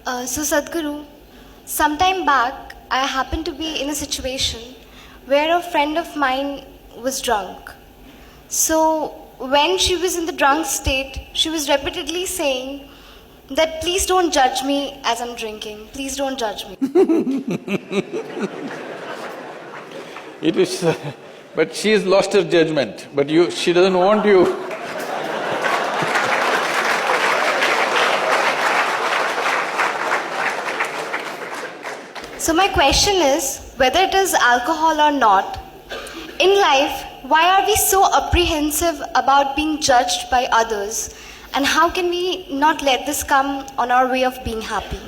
So Sadhguru, sometime back I happened to be in a situation where a friend of mine was drunk. So when she was in the drunk state, she was repeatedly saying that please don't judge me as I'm drinking, please don't judge me. It is… but she has lost her judgment, but she doesn't want you. So my question is, whether it is alcohol or not, in life, why are we so apprehensive about being judged by others? And how can we not let this come on our way of being happy?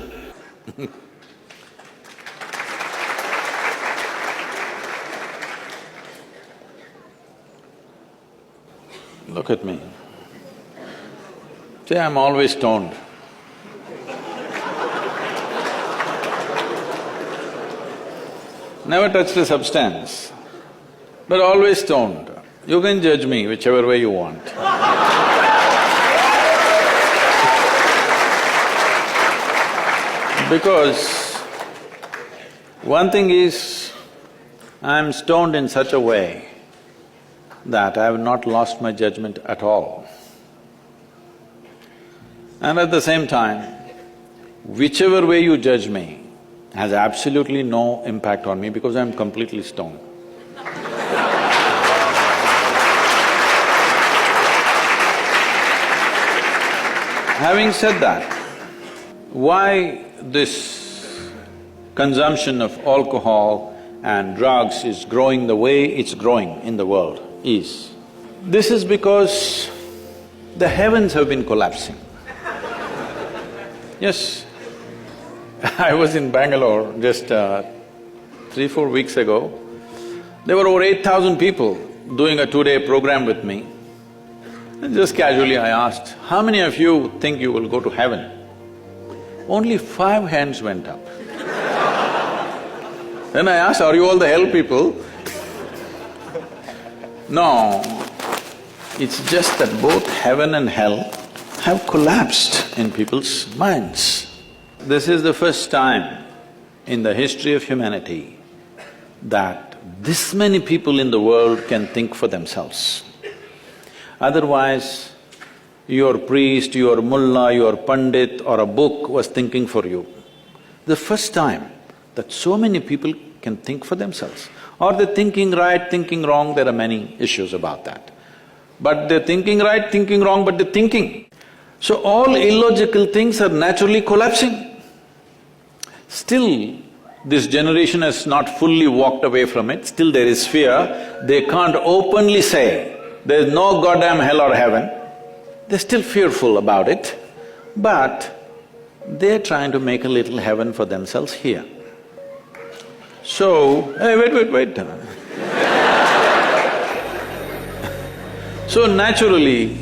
Look at me. See, I'm always stoned. Never touched a substance, but always stoned. You can judge me whichever way you want. Because one thing is, I'm stoned in such a way that I have not lost my judgment at all. And at the same time, whichever way you judge me has absolutely no impact on me because I'm completely stoned. Having said that, why this consumption of alcohol and drugs is growing the way it's growing in the world is, this is because the heavens have been collapsing. Yes, I was in Bangalore just 3-4 weeks ago. There were over 8,000 people doing a 2-day program with me. And just casually I asked, how many of you think you will go to heaven? Only 5 hands went up. Then I asked, are you all the hell people? No, it's just that both heaven and hell have collapsed in people's minds. This is the first time in the history of humanity that this many people in the world can think for themselves. Otherwise, your priest, your mullah, your pandit or a book was thinking for you. The first time that so many people can think for themselves. Are they thinking right, thinking wrong? There are many issues about that. But they're thinking right, thinking wrong, but they're thinking. So all illogical things are naturally collapsing. Still, this generation has not fully walked away from it, still there is fear. They can't openly say, there's no goddamn hell or heaven. They're still fearful about it, but they're trying to make a little heaven for themselves here. So, hey, wait. So naturally,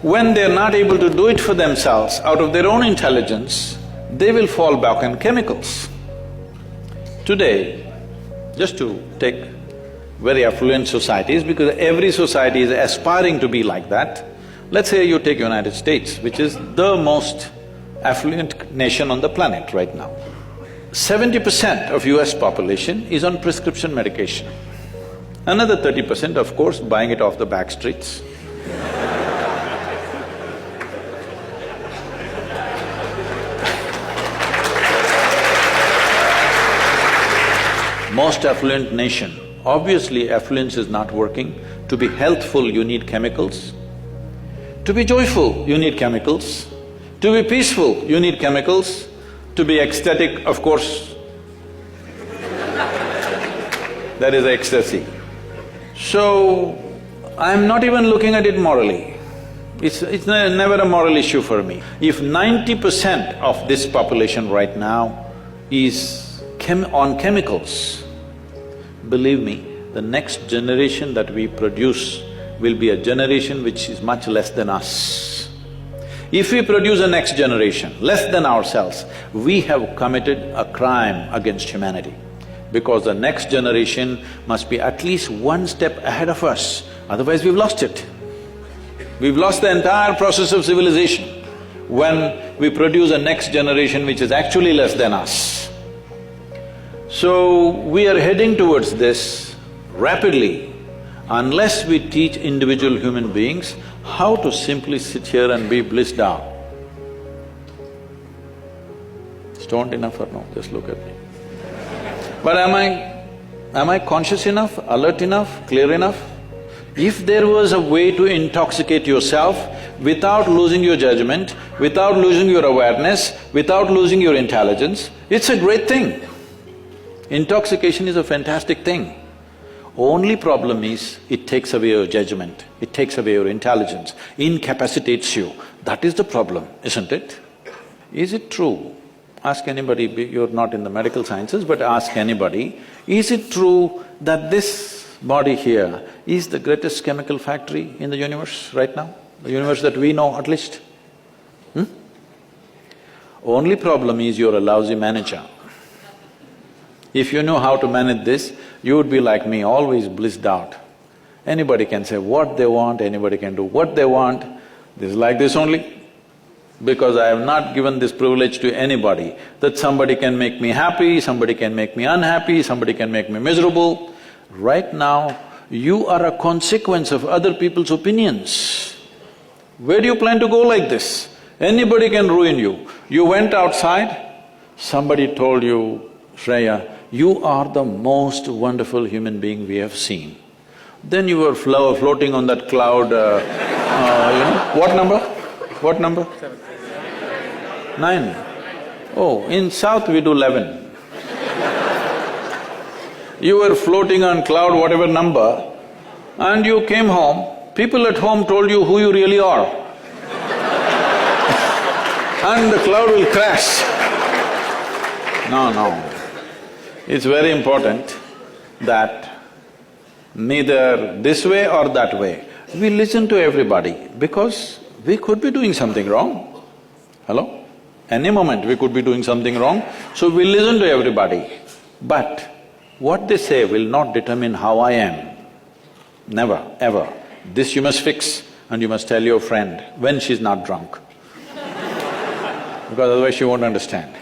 when they're not able to do it for themselves out of their own intelligence, they will fall back on chemicals. Today, just to take very affluent societies, because every society is aspiring to be like that, let's say you take United States, which is the most affluent nation on the planet right now. 70% of US population is on prescription medication. Another 30%, of course, buying it off the back streets. Most affluent nation, obviously affluence is not working. To be healthful, you need chemicals. To be joyful, you need chemicals. To be peaceful, you need chemicals. To be ecstatic, of course, that is ecstasy. So, I'm not even looking at it morally. It's never a moral issue for me. If 90% of this population right now is on chemicals, believe me, the next generation that we produce will be a generation which is much less than us. If we produce a next generation less than ourselves, we have committed a crime against humanity, because the next generation must be at least one step ahead of us, otherwise we've lost it. We've lost the entire process of civilization. When we produce a next generation which is actually less than us. So, we are heading towards this rapidly unless we teach individual human beings how to simply sit here and be blissed out. Stoned enough or no? Just look at me. But am I conscious enough, alert enough, clear enough? If there was a way to intoxicate yourself without losing your judgment, without losing your awareness, without losing your intelligence, it's a great thing. Intoxication is a fantastic thing. Only problem is, it takes away your judgment, it takes away your intelligence, incapacitates you. That is the problem, isn't it? Is it true? Ask anybody, you're not in the medical sciences, but ask anybody, is it true that this body here is the greatest chemical factory in the universe right now? The universe that we know at least? Only problem is you're a lousy manager. If you know how to manage this, you would be like me, always blissed out. Anybody can say what they want, anybody can do what they want. This is like this only. Because I have not given this privilege to anybody, that somebody can make me happy, somebody can make me unhappy, somebody can make me miserable. Right now, you are a consequence of other people's opinions. Where do you plan to go like this? Anybody can ruin you. You went outside, somebody told you, Shreya, you are the most wonderful human being we have seen. Then you were floating on that cloud, what number? What number? 9. Oh, in South we do 11. You were floating on cloud whatever number and you came home, people at home told you who you really are. And the cloud will crash. No. It's very important that neither this way or that way, we listen to everybody because we could be doing something wrong. Hello? Any moment we could be doing something wrong, so we listen to everybody. But what they say will not determine how I am. Never, ever. This you must fix and you must tell your friend when she's not drunk. Because otherwise she won't understand.